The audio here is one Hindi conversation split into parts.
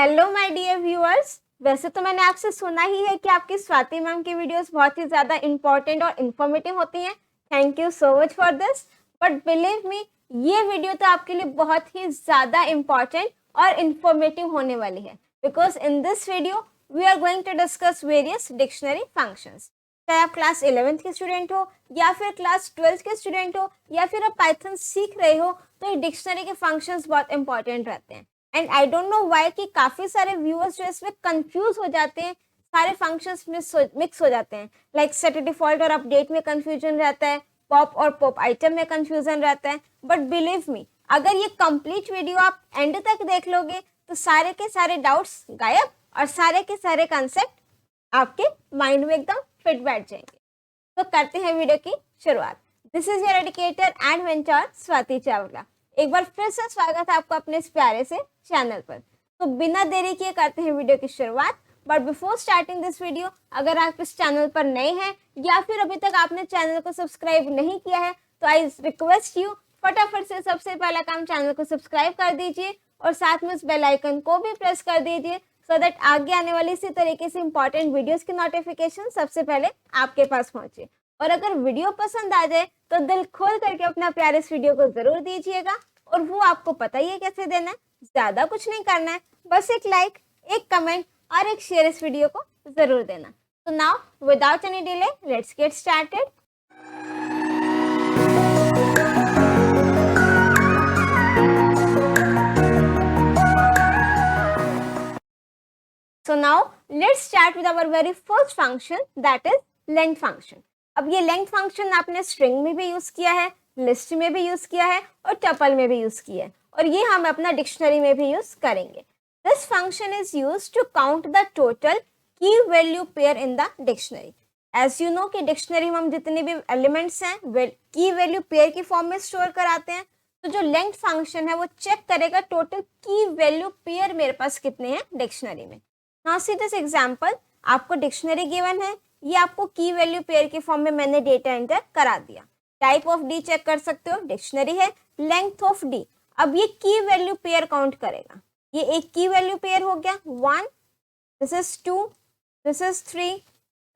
Hello my dear viewers. वैसे तो मैंने आपसे सुना ही है कि आपकी स्वाति मैम की वीडियोस बहुत ही ज़्यादा इंपॉर्टेंट और इन्फॉर्मेटिव होती हैं। Thank you so much for this. But believe me, ये वीडियो तो आपके लिए बहुत ही ज़्यादा इम्पॉर्टेंट और इन्फॉर्मेटिव होने वाली है, because in this video we are going to discuss various dictionary functions. चाहे आप क्लास 11th के स्टूडेंट हो या फिर क्लास 12th के स्टूडेंट हो या फिर आप पाइथन सीख रहे हो, तो ये डिक्शनरी के फंक्शंस बहुत इंपॉर्टेंट रहते हैं। And I don't know why कि काफी सारे व्यूअर्स जो इसमें कंफ्यूज हो जाते हैं, सारे फंक्शंस मिक्स हो जाते हैं। लाइक सेट डिफॉल्ट और अपडेट में कंफ्यूजन रहता है, पॉप और पॉप आइटम में कंफ्यूजन रहता है। बट बिलीव मी, अगर ये कंप्लीट वीडियो आप एंड तक देख लोगे तो सारे के सारे डाउट्स गायब और सारे के सारे कंसेप्ट आपके माइंड में एकदम फिट बैठ जाएंगे। तो करते हैं वीडियो की शुरुआत। This is your educator and mentor Swati Chawla. एक बार फिर से स्वागत है आपका अपने इस प्यारे से चैनल पर। तो बिना देरी किए करते हैं वीडियो की शुरुआत। But before starting this video, अगर आप इस चैनल पर नए हैं या फिर अभी तक आपने चैनल को सब्सक्राइब नहीं किया है, तो आई रिक्वेस्ट यू फटाफट से सबसे पहला काम चैनल को सब्सक्राइब कर दीजिए और साथ में उस बेल आइकन को भी प्रेस कर दीजिए, सो दैट आगे आने वाली इसी तरीके से इंपॉर्टेंट वीडियोस की नोटिफिकेशन सबसे पहले आपके पास पहुंचे। और अगर वीडियो पसंद आ जाए तो दिल खोल करके अपना प्यारे इस वीडियो को जरूर दीजिएगा। और वो आपको पता ही है कैसे देना है, ज्यादा कुछ नहीं करना है, बस एक लाइक, एक कमेंट और एक शेयर इस वीडियो को जरूर देना। तो now without any delay let's get started. So now let's start with our very first function, that is length function. अब ये length function आपने string में भी यूज किया है, लिस्ट में भी यूज किया है और टपल में भी यूज किया है, और ये हम अपना डिक्शनरी में भी यूज करेंगे। This function is used to count the total key value pair in the dictionary. As you know कि डिक्शनरी में हम जितने भी एलिमेंट्स हैं की वैल्यू पेयर की फॉर्म में स्टोर कराते हैं। तो जो लेंथ फंक्शन है वो चेक करेगा टोटल की वैल्यू पेयर मेरे पास कितने हैं डिक्शनरी में। नाउ सी दिस एग्जांपल, आपको डिक्शनरी गिवन है, ये आपको की वैल्यू पेयर के फॉर्म में मैंने डेटा एंटर करा दिया। टाइप ऑफ डी चेक कर सकते हो, डिक्शनरी है, लेंथ ऑफ डी। अब ये की वैल्यू पेयर काउंट करेगा। ये एक की वैल्यू पेयर हो गया 1, this is 2, this is 3,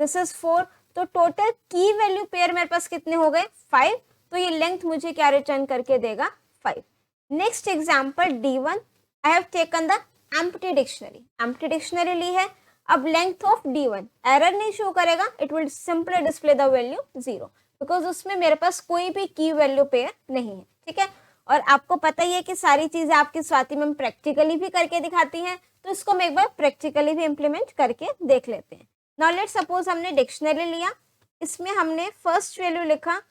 this is 4। तो टोटल की वैल्यू पेयर मेरे पास कितने हो गए 5। तो ये लेंथ मुझे क्या रिटर्न करके देगा 5। Next example D1, I have taken the empty dictionary. Empty dictionary ली है। अब लेंथ ऑफ D1 एरर नहीं शो करेगा, it will simply display the value 0, because उसमें मेरे पास कोई भी की वैल्यू पेयर नहीं है। ठीक है, और आपको पता ही है कि सारी चीजें आपकी स्वाति मैम प्रैक्टिकली भी करके दिखाती हैं, तो इसको हम एक बार प्रैक्टिकली भी इम्प्लीमेंट करके देख लेते हैं। नाउ लेट्स सपोज हमने डिक्शनरी लिया, इसमें हमने फर्स्ट वैल्यू लिखा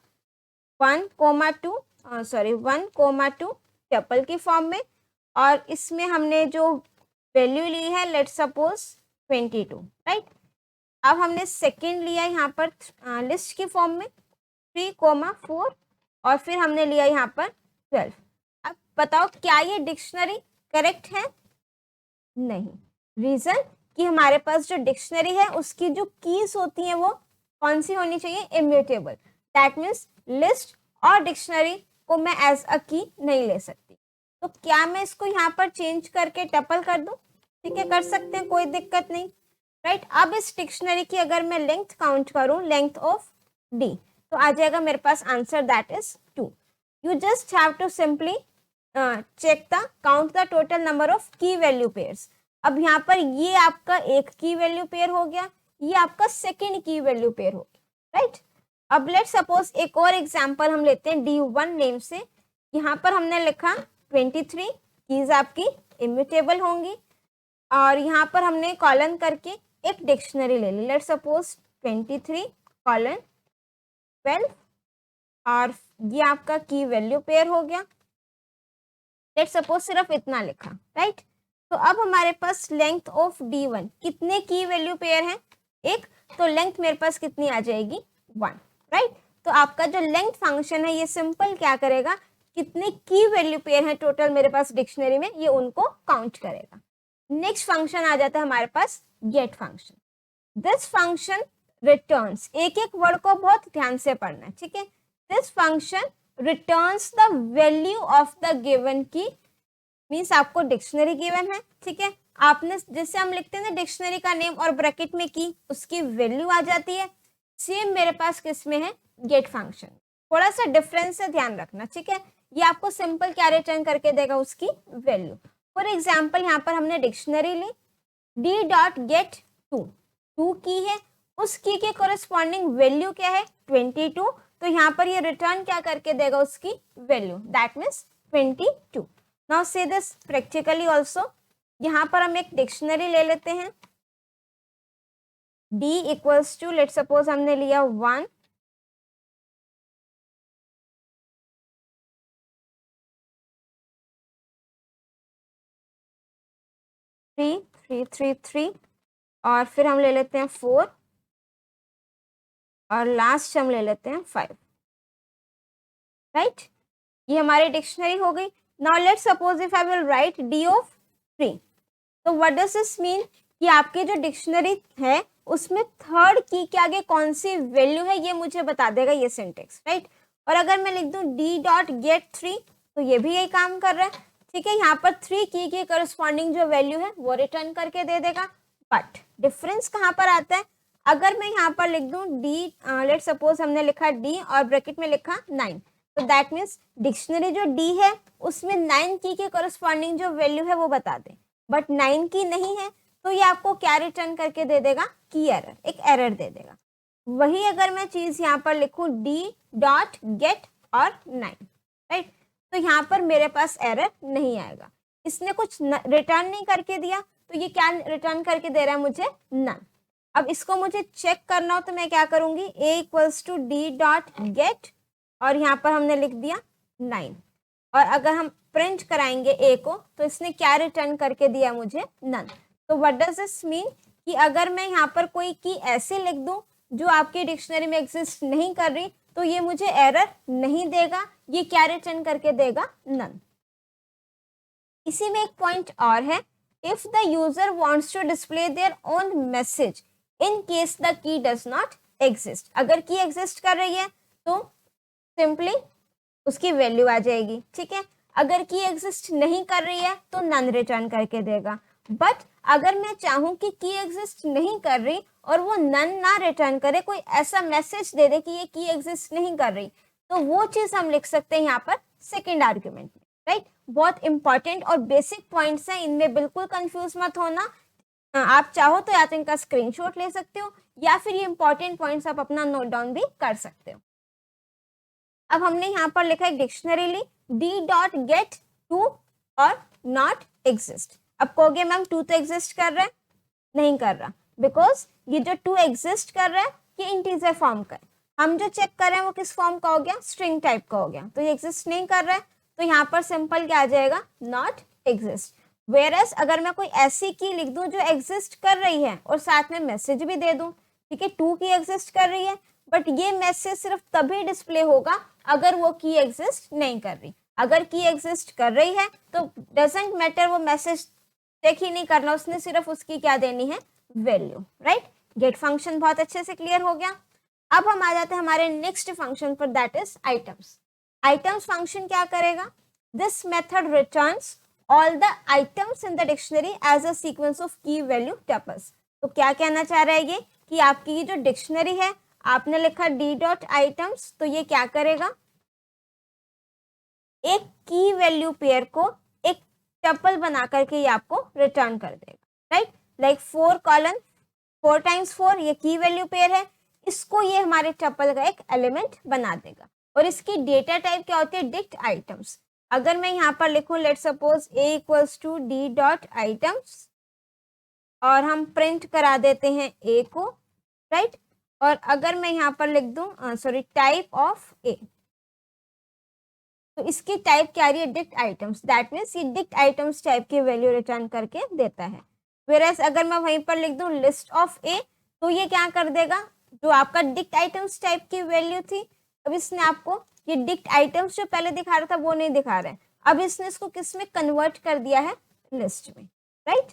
1,2 टपल की फॉर्म में, और इसमें हमने जो वैल्यू ली है लेट्स सपोज 22, राइट। अब हमने सेकंड लिया यहाँ पर लिस्ट की फॉर्म में 3,4, और फिर हमने लिया यहाँ पर 12। अब बताओ क्या ये डिक्शनरी करेक्ट है? नहीं। रीजन कि हमारे पास जो डिक्शनरी है उसकी जो कीज होती हैं वो कौन सी होनी चाहिए? इम्यूटेबल। दैट मीन्स लिस्ट और डिक्शनरी को मैं एज अ की नहीं ले सकती। तो क्या मैं इसको यहाँ पर चेंज करके टपल कर दूं? ठीक है, कर सकते हैं, कोई दिक्कत नहीं, राइट। अब इस डिक्शनरी की अगर मैं लेंथ काउंट करूं, लेंथ ऑफ डी, तो आ जाएगा मेरे पास answer that is 2। You just have to simply check the count the total number of key value pairs. अब यहाँ पर ये आपका एक की वैल्यू पेयर हो गया, ये आपका सेकेंड की वैल्यू पेयर हो गया, राइट। अब लेट सपोज एक और एग्जाम्पल हम लेते हैं D1 नेम से। यहाँ पर हमने लिखा 23, कीज आपकी इम्यूटेबल होंगी, और यहाँ पर हमने कॉलन करके एक डिक्शनरी ले ली। लेट सपोज 23:12, और ये आपका की वैल्यू पेयर हो गया। लेट सपोज सिर्फ इतना लिखा, राइट। तो अब हमारे पास लेंथ ऑफ D1 कितने की वैल्यू पेयर हैं? एक। तो लेंथ मेरे पास कितनी आ जाएगी 1, राइट। तो आपका जो लेंथ फंक्शन है ये सिंपल क्या करेगा, कितने की वैल्यू पेयर हैं टोटल मेरे पास डिक्शनरी में, ये उनको काउंट करेगा। नेक्स्ट फंक्शन आ जाता है हमारे पास get function. This function returns, एक एक वर्ड को बहुत ध्यान से पढ़ना है, ठीक है। This function returns the value of the given की मीन्स आपको डिक्शनरी गिवन है, ठीक है, आपने जैसे हम लिखते हैं ना डिक्शनरी का नेम और ब्रैकेट में की, उसकी वैल्यू आ जाती है। सेम मेरे पास किस में है, गेट फंक्शन। थोड़ा सा डिफरेंस है, ध्यान रखना, ठीक है। ये आपको सिंपल क्या रिटर्न करके देगा, उसकी वैल्यू। फॉर एग्जाम्पल यहाँ पर हमने डिक्शनरी ली, डी डॉट गेट टू की है, उस की के कोरिस्पॉन्डिंग वैल्यू क्या है, 22। तो यहाँ पर ये रिटर्न क्या करके देगा, उसकी value, that means 22। Now see this practically also. यहाँ पर हम एक डिक्शनरी ले लेते हैं, d equals to, let suppose हमने लिया 1, 3, 3, 3, 3, और फिर हम ले लेते हैं 4, और लास्ट हम ले लेते हैं 5, राइट। ये हमारी डिक्शनरी हो गई। Now let suppose if I will write d of 3, तो व्हाट डज दिस मीन कि आपकी जो डिक्शनरी है उसमें थर्ड की के आगे कौन सी वैल्यू है ये मुझे बता देगा ये सिंटेक्स, राइट। और अगर मैं लिख दूं d डॉट गेट 3, तो ये भी यही काम कर रहा है, ठीक है। यहाँ पर 3 की के करस्पॉन्डिंग जो वैल्यू है वो रिटर्न करके दे देगा। बट डिफरेंस कहाँ पर आता है, अगर मैं यहाँ पर लिख दूं d, लेट सपोज हमने लिखा d और ब्रैकेट में लिखा 9, तो दैट मीन्स डिक्शनरी जो d है उसमें 9 की के करस्पॉन्डिंग जो वैल्यू है वो बता दे, बट 9 की नहीं है, तो ये आपको क्या रिटर्न करके दे देगा, की एरर, एक एरर दे देगा। वही अगर मैं चीज यहाँ पर लिखूं d डॉट गेट और 9, राइट, तो यहाँ पर मेरे पास एरर नहीं आएगा। इसने कुछ रिटर्न नहीं करके दिया, तो ये क्या रिटर्न करके दे रहा है मुझे, नन। अब इसको मुझे चेक करना हो तो मैं क्या करूंगी, a equals to D dot get, और यहाँ पर हमने लिख दिया 9, और अगर हम प्रिंट कराएंगे a को तो इसने क्या रिटर्न करके दिया मुझे, नन। तो व्हाट डज दिस मीन कि अगर मैं यहाँ पर कोई की ऐसे लिख दूं जो आपकी डिक्शनरी में एग्जिस्ट नहीं कर रही, तो ये मुझे एरर नहीं देगा, ये क्या रिटर्न करके देगा, नन। इसी में एक पॉइंट और है, if the user wants to display their own message in case the key does not exist, अगर की एग्जिस्ट कर रही है तो सिंपली उसकी वैल्यू आ जाएगी, ठीक है। अगर की एग्जिस्ट नहीं कर रही है तो नन रिटर्न करके देगा। बट अगर मैं चाहूं कि की एग्जिस्ट नहीं कर रही और वो नन ना रिटर्न करे, कोई ऐसा मैसेज दे दे कि ये की एग्जिस्ट नहीं कर रही, तो वो चीज हम लिख सकते हैं यहाँ पर सेकेंड आर्ग्यूमेंट में, राइट। बहुत इंपॉर्टेंट और बेसिक पॉइंट्स हैं, इनमें बिल्कुल कंफ्यूज मत होना। आप चाहो तो या तो इनका स्क्रीनशॉट ले सकते हो या फिर ये इंपॉर्टेंट पॉइंट्स आप अपना नोट डाउन भी कर सकते हो। अब हमने यहाँ पर लिखा है डिक्शनरी ली, डी डॉट गेट 2 और नॉट एग्जिस्ट। अब कहोगे मैम 2 तो एग्जिस्ट कर रहा है, नहीं कर रहा, बिकॉज ये जो 2 एग्जिस्ट कर रहा है ये इंटीजर फॉर्म का है, हम जो चेक कर रहे हैं वो किस फॉर्म का हो गया, स्ट्रिंग टाइप का हो गया, तो ये एग्जिस्ट नहीं कर रहा है, तो यहाँ पर सिंपल क्या आ जाएगा, नॉट एग्जिस्ट। वेयरएस अगर मैं कोई ऐसी की लिख दूं जो एग्जिस्ट कर रही है और साथ में मैसेज भी दे दूं, ठीक है, 2 की एग्जिस्ट कर रही है, बट ये मैसेज सिर्फ तभी डिस्प्ले होगा अगर वो की एग्जिस्ट नहीं कर रही। अगर की एग्जिस्ट कर रही है तो डजेंट मैटर, वो मैसेज चेक ही नहीं करना, उसने सिर्फ उसकी क्या देनी है, वैल्यू, राइट। गेट फंक्शन बहुत अच्छे से क्लियर हो गया। अब हम आ जाते हैं हमारे नेक्स्ट फंक्शन पर, that is items. Items function क्या करेगा, this method returns all the items in the dictionary as a sequence of key value tuples. तो क्या कहना चाह रहा है ये कि आपकी ये जो डिक्शनरी है, आपने लिखा डी डॉट आइटम्स, तो ये क्या करेगा, एक की वैल्यू पेयर को एक टपल बना करके ये आपको रिटर्न कर देगा, राइट। लाइक 4 कॉलन 4 टाइम्स 4 ये की वैल्यू पेयर है, इसको ये हमारे टपल का एक एलिमेंट बना देगा। और इसकी डेटा टाइप क्या होती है, डिक्ट आइटम्स। अगर मैं यहाँ पर लिखूं let suppose a equals to D dot items, और हम प्रिंट करा देते हैं a को, राइट। और अगर मैं यहाँ पर लिख दूं सॉरी टाइप ऑफ a, तो इसकी टाइप क्या आ रही है, डिक्ट आइटम्स, दैट मीन्स ये डिक्ट आइटम्स टाइप की वैल्यू रिटर्न करके देता है। वेयरएस अगर मैं वहीं पर लिख दूं लिस्ट ऑफ a, तो ये क्या कर देगा, जो आपका डिक्ट आइटम्स टाइप की वैल्यू थी, अब इसने आपको ये डिक्ट आइटम्स जो पहले दिखा रहा था वो नहीं दिखा रहा है, अब इसने इसको किस में कन्वर्ट कर दिया है, लिस्ट में, राइट।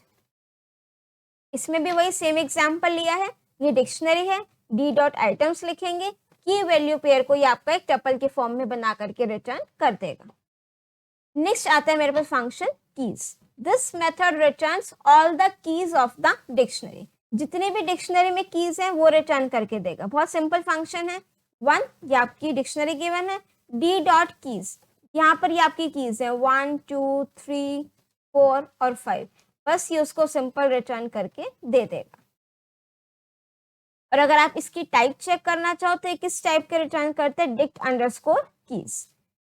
इसमें भी वही सेम एग्जाम्पल लिया है, ये डिक्शनरी है, डी डॉट आइटम्स लिखेंगे, की वैल्यू पेयर को ये आपका एक टपल के फॉर्म में बना करके रिटर्न कर देगा। नेक्स्ट आता है मेरे पास function keys. This method returns all the keys of the dictionary. जितने भी डिक्शनरी में कीज हैं वो रिटर्न करके देगा. बहुत सिंपल फंक्शन है. 1 ये आपकी डिक्शनरी गिवन है. d डॉट कीज, यहाँ पर ये आपकी कीज है 1 2 3 4 और 5. बस ये उसको सिंपल रिटर्न करके दे देगा. और अगर आप इसकी टाइप चेक करना चाहो तो ये किस टाइप के रिटर्न करते हैं, dict underscore keys.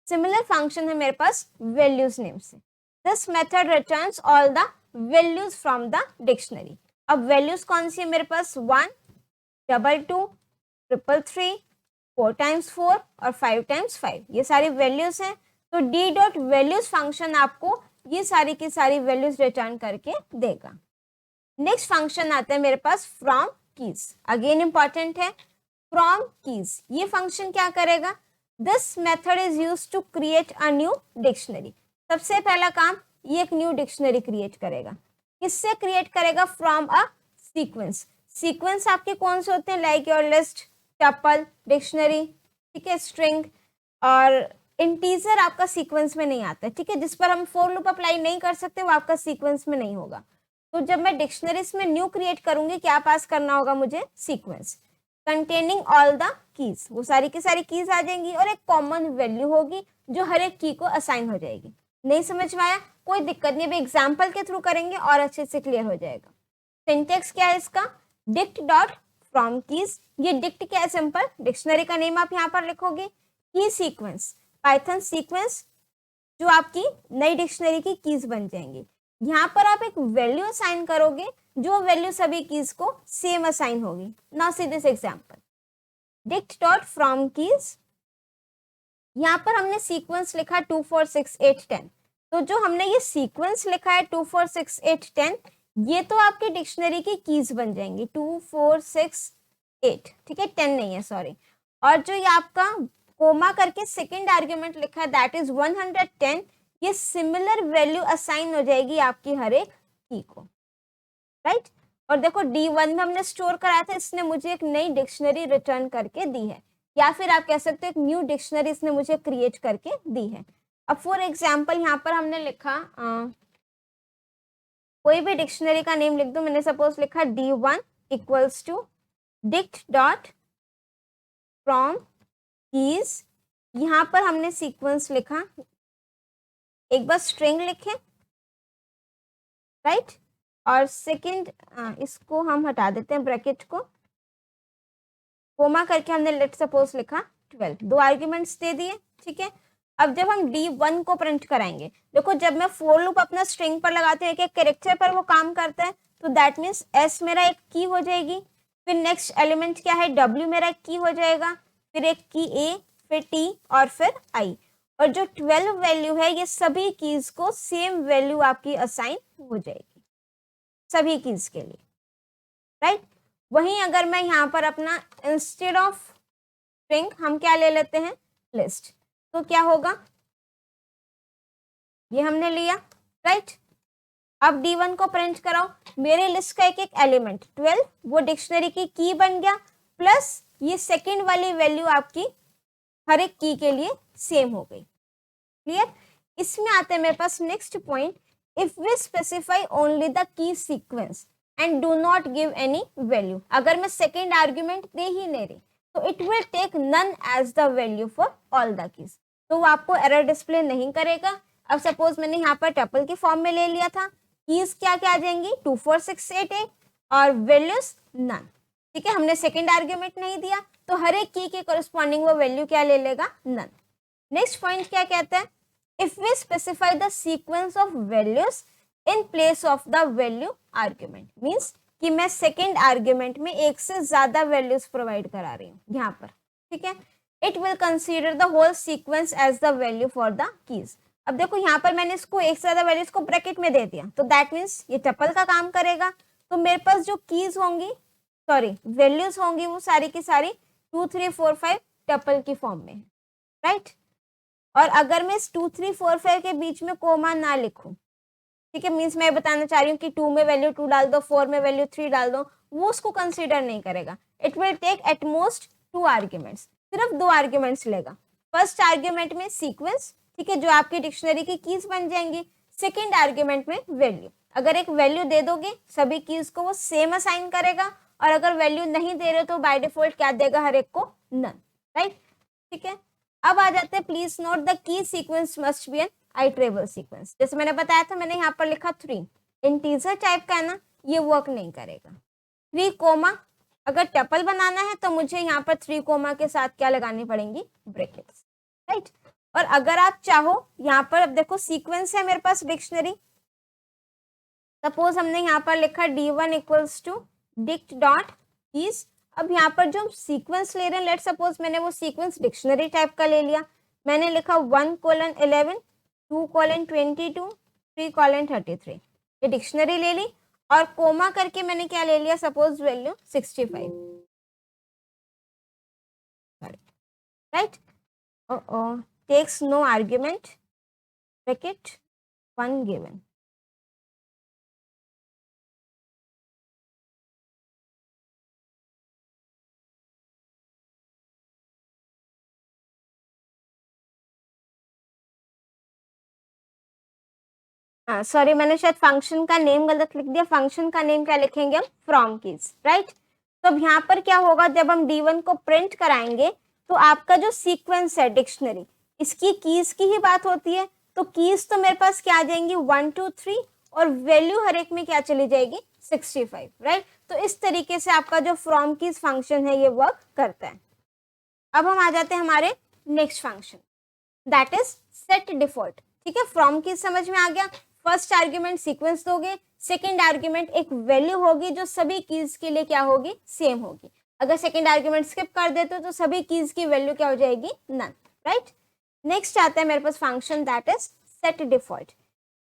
Similar function है मेरे पास वैल्यूज नेम से. This method returns all the values from the dictionary. अब वैल्यूज कौन सी है मेरे पास, 1 2 2 3 3 4 टाइम्स 4 और 5 टाइम्स 5, ये सारी वैल्यूज हैं. तो डी डॉट वैल्यूज फंक्शन आपको ये सारी की सारी वैल्यूज रिटर्न करके देगा. नेक्स्ट फंक्शन आता है मेरे पास फ्रॉम कीज. अगेन इंपॉर्टेंट है. फ्रॉम कीज ये फंक्शन क्या करेगा, this method is used to create a new dictionary. सबसे पहला काम ये एक न्यू डिक्शनरी क्रिएट करेगा. किससे क्रिएट करेगा, फ्रॉम अ सीक्वेंस. सीक्वेंस आपके कौन से होते हैं, like your list, tuple, dictionary, ठीक है, स्ट्रिंग. और इंटीजर आपका सीक्वेंस में नहीं आता है, ठीक है, जिस पर हम फॉर लूप अप्लाई नहीं कर सकते वो आपका सीक्वेंस में नहीं होगा. तो जब मैं डिक्शनरीज में न्यू क्रिएट करूंगी क्या पास करना होगा मुझे, sequence containing all the keys. वो सारी की सारी कीज आ जाएंगी और एक कॉमन वैल्यू होगी जो हर एक की को असाइन हो जाएगी. नहीं समझ में आया, कोई दिक्कत नहीं, अभी एग्जाम्पल के थ्रू करेंगे और अच्छे से क्लियर हो जाएगा. सिंटेक्स क्या है इसका, डिक्ट डॉट फ्रॉम कीज. ये डिक्ट क्या है, सिंपल डिक्शनरी का नेम आप यहाँ पर लिखोगे. की सीक्वेंस, पाइथन सीक्वेंस जो आपकी नई डिक्शनरी की कीज बन जाएंगी. यहाँ पर आप एक वैल्यू असाइन करोगे जो वैल्यू सभी कीज को सेम असाइन होगी. Now see this example, dict dot from keys. यहाँ पर हमने सीक्वेंस लिखा 2 4 6 8 10. तो जो हमने ये सीक्वेंस लिखा है 2 4 6 8 10, ये तो आपकी डिक्शनरी की कीज बन जाएंगी 2 4 6 8, ठीक है, 10 नहीं है, सॉरी. और जो ये आपका कोमा करके सेकेंड आर्ग्यूमेंट लिखा है दैट इज 110, ये सिमिलर वैल्यू असाइन हो जाएगी आपकी हर एक की को, राइट. और देखो D1 में हमने स्टोर कराया था, इसने मुझे एक नई डिक्शनरी रिटर्न करके दी है, या फिर आप कह सकते हो एक न्यू डिक्शनरी इसने मुझे क्रिएट करके दी है. अब फॉर एग्जाम्पल यहाँ पर हमने लिखा कोई भी डिक्शनरी का नेम लिख दो. मैंने सपोज लिखा D1 equals to dict dot from keys. यहाँ पर हमने सीक्वेंस लिखा, एक बार स्ट्रिंग लिखे, राइट. और सेकंड इसको हम हटा देते हैं ब्रैकेट को, कोमा करके हमने लेट सपोज लिखा 12. 2 आर्ग्यूमेंट्स दे दिए, ठीक है. अब जब हम D1 को प्रिंट कराएंगे, देखो जब मैं फॉर लूप अपना स्ट्रिंग पर लगाती हूँ एक एक कैरेक्टर पर वो काम करता है, तो दैट मीन्स S मेरा एक की हो जाएगी. फिर नेक्स्ट एलिमेंट क्या है, W मेरा एक की हो जाएगा, फिर एक की A, फिर T और फिर I. और जो 12 वैल्यू है ये सभी कीज को सेम वैल्यू आपकी असाइन हो जाएगी सभी कीज के लिए, राइट. वहीं अगर मैं यहाँ पर अपना इंस्टेड ऑफ स्ट्रिंग हम क्या ले लेते हैं, लिस्ट, तो क्या होगा, ये हमने लिया, राइट. अब D1 को प्रिंट कराओ, मेरे लिस्ट का एक एक एलिमेंट 12 वो डिक्शनरी की की बन गया, प्लस ये सेकेंड वाली वैल्यू आपकी हर एक की के लिए सेम हो गई. क्लियर. इसमें आते हैं मेरे पास next point, if we specify only the key sequence and do not give any value. अगर मैं सेकेंड आर्ग्यूमेंट दे ही नहीं रही तो it will take none as the value for all the keys, तो वो आपको एरर डिस्प्ले नहीं करेगा. अब सपोज मैंने यहाँ पर टपल के फॉर्म में ले लिया था, कीज क्या क्या आ जाएंगी 2 4 6 8 8 और वैल्यूज नन, ठीक है. हमने सेकेंड आर्ग्यूमेंट नहीं दिया तो हर एक की के कोरिस्पॉन्डिंग वो वैल्यू क्या ले लेगा, नन. नेक्स्ट पॉइंट क्या कहता है, if we specify the sequence of values in place of the value argument, means कि मैं सेकेंड आर्ग्यूमेंट में एक से ज्यादा वैल्यूज प्रोवाइड करा रही हूँ यहाँ पर, ठीक है. It will consider the whole sequence as the value for the keys. अब देखो यहाँ पर मैंने इसको एक से ज्यादा वैल्यूज को ब्रैकेट में दे दिया, तो दैट मीन्स ये टपल का काम करेगा. तो मेरे पास जो कीज होंगी, सॉरी वैल्यूज होंगी, वो सारी की सारी 2 3 4 5 टपल की फॉर्म में है, राइट. और अगर मैं इस 2 3 4 5 के बीच में कोमा ना लिखूं, ठीक है, मीन्स मैं बताना चाह रही हूँ कि 2 में वैल्यू 2 डाल दो, 4 में वैल्यू 3 डाल दो, वो उसको कंसीडर नहीं करेगा. It will take at most 2 arguments, सिर्फ 2 आर्ग्यूमेंट्स लेगा. फर्स्ट आर्ग्यूमेंट में सीक्वेंस, ठीक है, जो आपकी डिक्शनरी की कीज बन जाएंगी. सेकेंड आर्ग्यूमेंट में वैल्यू, अगर एक वैल्यू दे दोगे सभी कीज को वो सेम असाइन करेगा, और अगर वैल्यू नहीं दे रहे तो बाय डिफॉल्ट क्या देगा, हर एक को नन, राइट। ठीक है, अब आ जाते हैं, please note the key sequence must be an iterable sequence. जैसे मैंने बताया था, मैंने यहाँ पर लिखा 3, इंटीजर टाइप का है ना, ये वर्क नहीं करेगा। 3 कोमा, अगर टपल बनाना है तो मुझे यहाँ पर 3 कोमा के साथ क्या लगानी पड़ेंगी, ब्रैकेट्स, राइट। और अगर आप चाहो यहाँ पर, अब देखो सीक्वेंस है मेरे पास डिक्शनरी, सपोज हमने यहाँ पर लिखा D1 equals to dict dot keys. अब यहाँ पर जो सीक्वेंस ले रहे हैं, लेट सपोज मैंने वो सीक्वेंस डिक्शनरी टाइप का ले लिया, मैंने लिखा 1:11, 2:22, 3:33, ये डिक्शनरी ले ली, और कोमा करके मैंने क्या ले लिया, suppose value 65, right. Takes no argument, bracket 1 given. Sorry, मैंने शायद फंक्शन का नेम गलत लिख दिया। फंक्शन का नेम क्या लिखेंगे हम, फ्रॉम कीज, राइट। तो अब यहाँ पर क्या होगा, जब हम D1 को प्रिंट कराएंगे तो आपका जो सीक्वेंस है डिक्शनरी, इसकी कीज की ही बात होती है, तो कीज तो मेरे पास क्या आ जाएंगी 1 2 3, और वैल्यू हर एक में क्या चली जाएगी 65, राइट। तो इस तरीके से आपका जो फ्रॉम कीज फंक्शन है ये वर्क करता है। अब हम आ जाते हैं हमारे next function, that is set default. ठीक है, फ्रॉम कीज समझ में आ गया। फर्स्ट आर्ग्यूमेंट सीक्वेंस दोगे, सेकंड आर्ग्यूमेंट एक वैल्यू होगी जो सभी कीज के लिए क्या होगी, सेम होगी। अगर सेकंड आर्ग्यूमेंट स्किप कर देते हो तो सभी कीज की वैल्यू क्या हो जाएगी, नन, राइट। नेक्स्ट आता है मेरे पास function that is set default.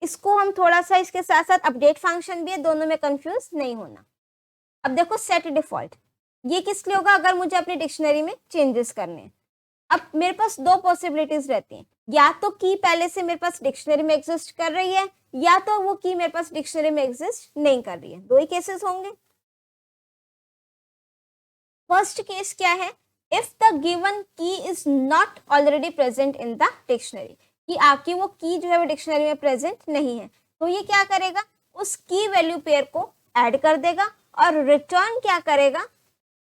इसको हम थोड़ा सा इसके साथ साथ अपडेट फंक्शन भी है, दोनों में कंफ्यूज नहीं होना। अब देखो सेट डिफॉल्ट ये किस लिए होगा, अगर मुझे अपनी डिक्शनरी में चेंजेस करने हैं। अब मेरे पास दो पॉसिबिलिटीज रहती हैं, या तो की पहले से मेरे पास डिक्शनरी में एग्जिस्ट कर रही है, या तो वो की मेरे पास डिक्शनरी में एग्जिस्ट नहीं कर रही है। दो ही केसेस होंगे। फर्स्ट केस क्या है, if the given key is not already present in the dictionary, कि आपकी वो की जो है वो डिक्शनरी में प्रेजेंट नहीं है, तो ये क्या करेगा, उस की वैल्यू पेयर को ऐड कर देगा और रिटर्न क्या करेगा,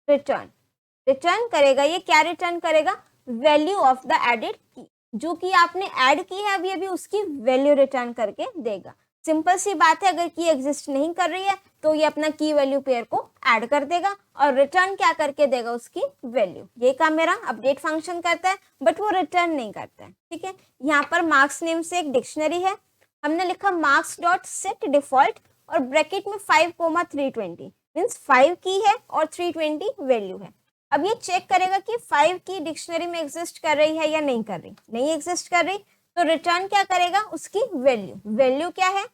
रिटर्न करेगा। ये क्या रिटर्न करेगा, वैल्यू ऑफ द एडेड की, जो कि आपने ऐड की है अभी उसकी वैल्यू रिटर्न करके देगा। सिंपल सी बात है, अगर की एग्जिस्ट नहीं कर रही है तो ये अपना की वैल्यू पेयर को ऐड कर देगा और रिटर्न क्या करके देगा, उसकी वैल्यू। ये काम मेरा अपडेट फंक्शन करता है, बट वो रिटर्न नहीं करता है। ठीक है, यहाँ पर मार्क्स नेम से एक डिक्शनरी है, हमने लिखा मार्क्स डॉट सेट डिफॉल्ट और ब्रैकेट में 5,320 मीन्स 5 की है और 320 वैल्यू है। अब ये चेक करेगा कि 5 की डिक्शनरी में एग्जिस्ट कर रही है या नहीं कर रही, नहीं एग्जिस्ट कर रही, तो रिटर्न क्या करेगा, उसकी वैल्यू क्या है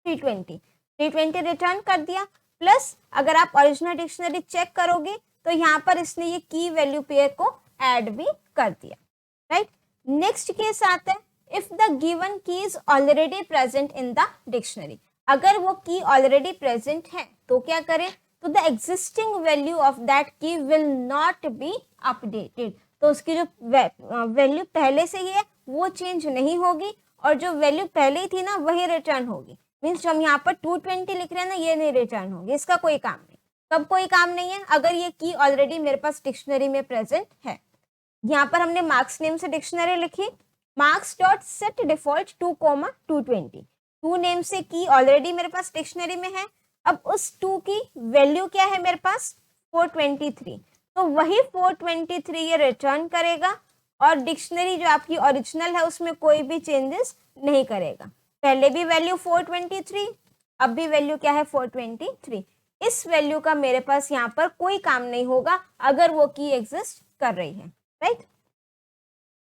320 रिटर्न कर दिया। प्लस अगर आप ओरिजिनल डिक्शनरी चेक करोगे तो यहाँ पर इसने ये की वैल्यू पेयर को ऐड भी कर दिया, राइट। नेक्स्ट केस आता है, if the given key is already present in the dictionary, अगर वो की ऑलरेडी प्रेजेंट है तो क्या करें, तो the existing value of that की विल नॉट बी अपडेटेड, तो उसकी जो वैल्यू पहले से ही है वो चेंज नहीं होगी, और जो वैल्यू पहले ही थी ना वही रिटर्न होगी। मीन्स जो हम यहाँ पर 220 लिख रहे हैं ना, ये नहीं रिटर्न होगी, इसका कोई काम नहीं। कब कोई काम नहीं है, अगर ये की ऑलरेडी मेरे पास डिक्शनरी में प्रेजेंट है। यहाँ पर हमने मार्क्स नेम से डिक्शनरी लिखी, marks dot set default 2,220, 2 name से की ऑलरेडी मेरे पास डिक्शनरी में है। अब उस 2 की वैल्यू क्या है मेरे पास 423, तो वही 423 ये रिटर्न करेगा और डिक्शनरी जो आपकी ओरिजिनल है उसमें कोई भी चेंजेस नहीं करेगा। पहले भी वैल्यू 423, अब भी वैल्यू क्या है 423। इस वैल्यू का मेरे पास यहाँ पर कोई काम नहीं होगा अगर वो की एग्जिस्ट कर रही है, राइट।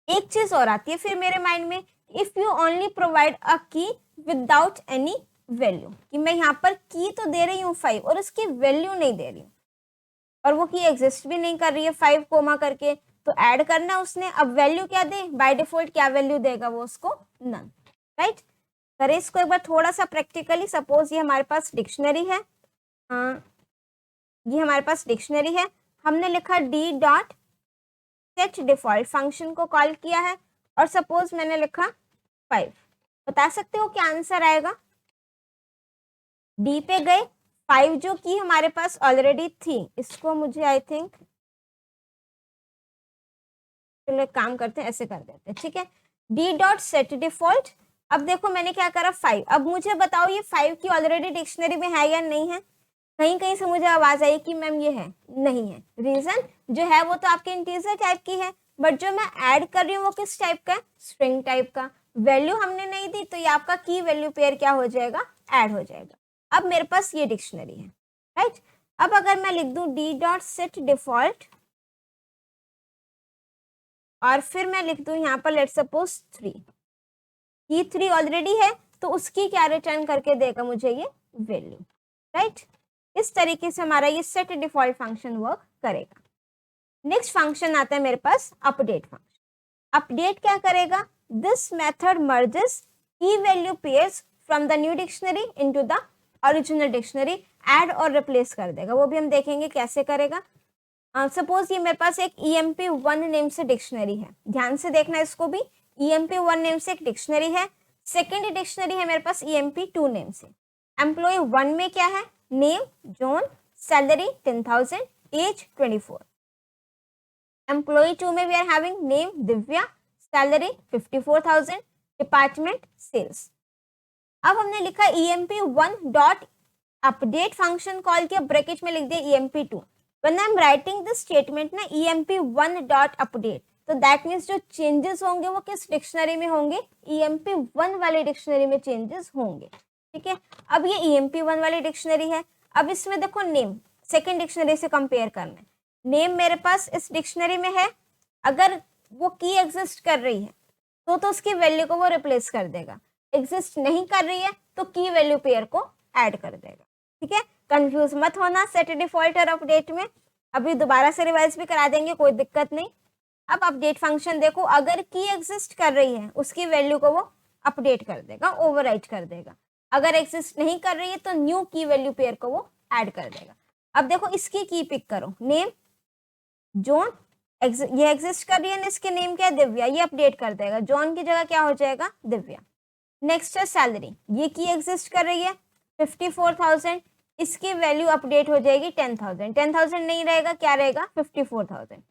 एक चीज और आती है फिर मेरे माइंड में, if you only provide a की विदाउट एनी वैल्यू, कि मैं यहाँ पर की तो दे रही हूँ 5 और उसकी वैल्यू नहीं दे रही हूँ और वो की एग्जिस्ट भी नहीं कर रही है 5 कोमा करके, तो ऐड करना उसने। अब वैल्यू क्या दे, बाय डिफॉल्ट क्या वैल्यू देगा वो उसको, नन, राइट। करें इसको एक बार थोड़ा सा प्रैक्टिकली। सपोज ये हमारे पास डिक्शनरी है, ये हमारे पास डिक्शनरी है, हमने लिखा D dot set default function को कॉल किया है और सपोज मैंने लिखा 5, बता सकते हो क्या आंसर आएगा? डी पे गए, 5 जो की हमारे पास ऑलरेडी थी, इसको मुझे आई थिंक, चलो एक काम करते हैं, ऐसे कर देते हैं, ठीक है। D dot set default. अब देखो मैंने क्या करा, 5। अब मुझे बताओ ये 5 की ऑलरेडी डिक्शनरी में है या नहीं है? कहीं कहीं से मुझे आवाज आई कि मैम ये है, नहीं है। रीजन जो है वो तो आपके इंटीजर टाइप की है, बट जो मैं ऐड कर रही हूँ वो किस टाइप का है? स्ट्रिंग टाइप का। वैल्यू हमने नहीं दी तो ये आपका की वैल्यू पेयर क्या हो जाएगा? ऐड हो जाएगा। अब मेरे पास ये डिक्शनरी है, राइट। अब अगर मैं लिख दूं डी डॉट सेट डिफॉल्ट और फिर मैं लिख दूं यहाँ पर लेट्स सपोज 3, की 3 ऑलरेडी है तो उसकी क्या रिटर्न करके देगा मुझे? ये वैल्यू, राइट। इस तरीके से हमारा ये सेट डिफॉल्ट फंक्शन वर्क करेगा। नेक्स्ट फंक्शन आता है मेरे पास अपडेट फंक्शन। अपडेट क्या करेगा? दिस मेथड मर्जेस की value pairs from the new dictionary into the original dictionary, add और रिप्लेस कर देगा। वो भी हम देखेंगे कैसे करेगा। सपोज ये मेरे पास एक EMP1 नेम से डिक्शनरी है, ध्यान से देखना इसको भी। EMP1 नेम से एक डिक्शनरी है, सेकेंड डिक्शनरी है मेरे पास EMP2 नेम से। एम्प्लॉय 1 में क्या है? Name John, salary 10,000, age 24। Employee 2 में we are having name Divya, salary 54,000, department sales. अब हमने लिखा EMP1 dot update function call किया, ब्रैकेट में लिख दिया EMP2। When I'm writing this statement ना EMP1 डॉट अपडेट, तो दैट मीन्स जो चेंजेस होंगे वो किस डिक्शनरी में होंगे? EMP1 वाली डिक्शनरी में चेंजेस होंगे, ठीक है। अब ये EMP1 वाली डिक्शनरी है। अब इसमें देखो नेम सेकेंड डिक्शनरी से कंपेयर करना है। नेम मेरे पास इस डिक्शनरी में है, अगर वो की एग्जिस्ट कर रही है तो उसकी वैल्यू को वो रिप्लेस कर देगा। एग्जिस्ट नहीं कर रही है तो की वैल्यू पेयर को ऐड कर देगा, ठीक है। कंफ्यूज मत होना सेट डिफॉल्ट और अपडेट में, अभी दोबारा से रिवाइज भी करा देंगे, कोई दिक्कत नहीं। अब अपडेट फंक्शन देखो, अगर की एग्जिस्ट कर रही है उसकी वैल्यू को वो अपडेट कर देगा, ओवरराइट कर देगा। अगर एग्जिस्ट नहीं कर रही है तो न्यू की वैल्यू पेयर को वो ऐड कर देगा। अब देखो इसकी की पिक करो, नेम जॉन, ये एग्जिस्ट कर रही है, इसके नेम क्या है? दिव्या, ये अपडेट कर देगा, जॉन की जगह क्या हो जाएगा? दिव्या। नेक्स्ट है सैलरी, ये की एग्जिस्ट कर रही है 54,000, इसकी वैल्यू अपडेट हो जाएगी 10,000, 10,000 नहीं रहेगा, क्या रहेगा? 54,000।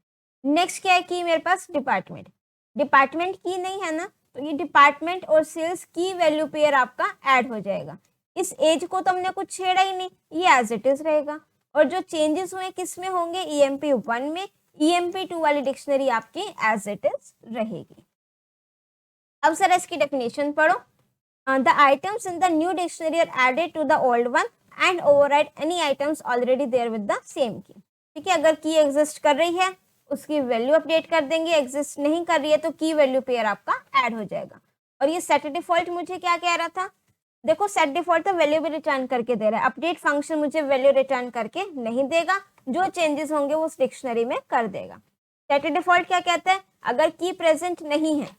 नेक्स्ट क्या है की मेरे पास? डिपार्टमेंट, डिपार्टमेंट की नहीं है ना, तो ये डिपार्टमेंट और सेल्स की वैल्यू पेयर आपका ऐड हो जाएगा। इस एज को तो हमने कुछ छेड़ा ही नहीं, ये एज इट इज रहेगा। और जो चेंजेस हुए किस में होंगे? EMP1 में। EMP2 वाली डिक्शनरी आपकी एज इट इज रहेगी। अब सर इसकी डेफिनेशन पढ़ो। The items in the new dictionary are added to the old one and override any items already there with the same key, ठीक है। अगर की एग्जिस्ट कर रही है उसकी वैल्यू अपडेट कर देंगे, एग्जिस्ट नहीं कर रही है तो की वैल्यू पेयर आपका ऐड हो जाएगा। और ये सेट डिफॉल्ट मुझे क्या कह रहा था? देखो सेट डिफॉल्ट तो वैल्यू भी रिटर्न करके दे रहा है, अपडेट फंक्शन मुझे वैल्यू रिटर्न करके नहीं देगा, जो चेंजेस होंगे वो उस डिक्शनरी में कर देगा। सेट डिफॉल्ट क्या कहता है? अगर की प्रेजेंट नहीं है,